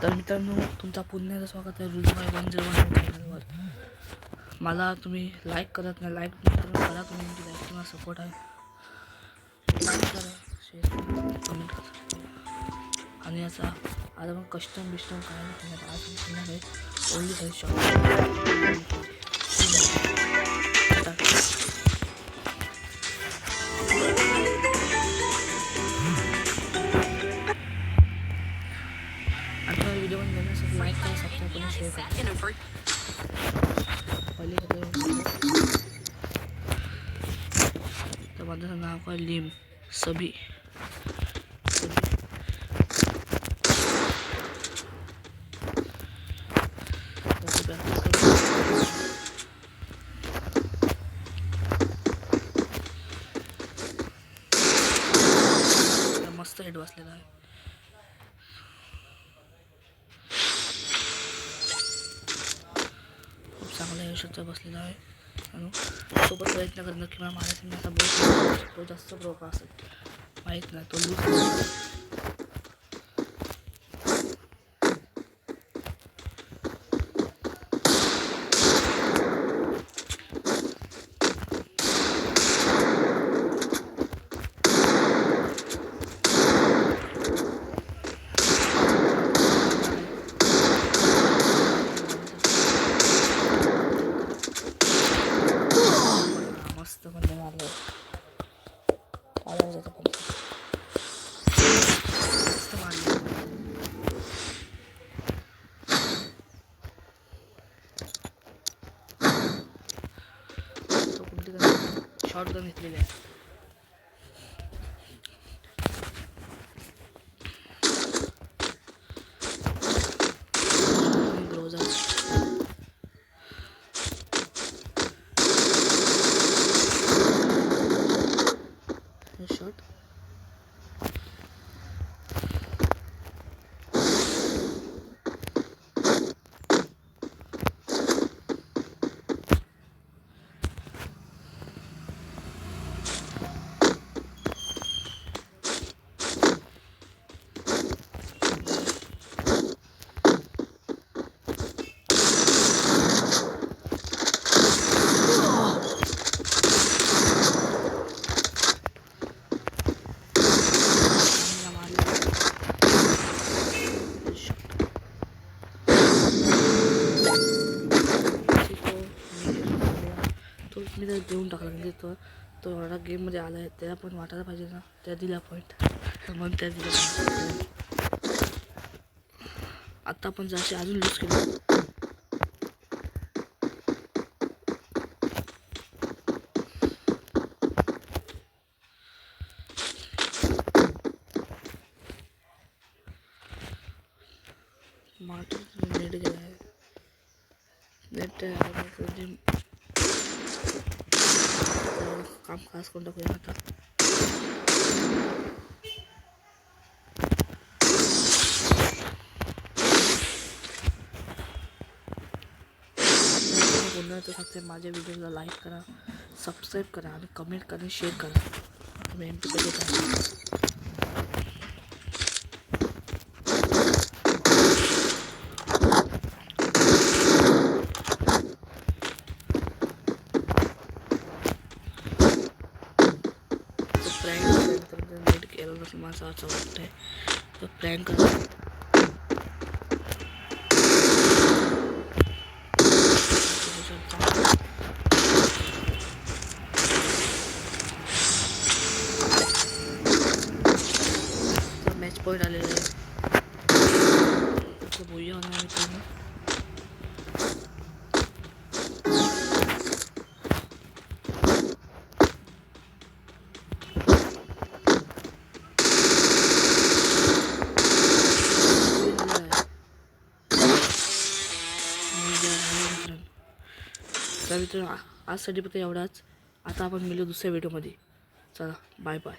तर मित्रांनो, तुमचा पुन्हा स्वागत आहे रुजबाई 101 चॅनलवर. मला तुम्ही लाईक करत नाही, लाईक करा तुम्ही, म्हणजे लाईक तुम्हाला सपोर्ट आहे. लाईक करा, शेअर करा, कमेंट करा. आणि याचा आता मग कस्टम बिस्टम काय नाही, आज पुन्हा काही ओनली काही शॉप. आता व्हिडिओ बनवण्यासाठी लाईक करा, सबस्क्राईब करा, शेअर करा. पहिले तर माझं नाव आहे लिम सभी. मस्त हेड बसलेला आहे. खूप चांगला यशाचा बसलेला आहे. आणि सोबत प्रयत्न करणं किंवा मारायचं नाही. आता तो जास्त प्रोका असेल माहीत नाही, तो लूज मस्त म्हणजे मारलं आवाज येतो पण मस्त मारलं. तो कुठे शॉर्ट गन घेतलेले आहे. शॉट मी तर देऊन टाकला. म्हणजे तो एवढा गेममध्ये आला आहे, त्याला पण वाटायला पाहिजे ना, त्या दिला पॉईंट, तर म्हणून त्या दिला. आत्ता पण जसे अजून लूज केलं. नेट गेला आहे, नेट काम खास करून टाकूया आता. पुन्हा तर फक्त माझ्या व्हिडिओला लाईक करा, सबस्क्राईब करा आणि कमेंट करा आणि शेअर करा. तुम्ही एम पी प्रँक नेट केलं तर माझं असं वाटतंय. तर प्रँक करा. मॅच पॉईंट आलेलं आहे. बोलूया मित्रांनो. तर आजसाठी फक्त एवढाच. आता आपण मिळू दुसऱ्या व्हिडिओमध्ये. चला, बाय बाय.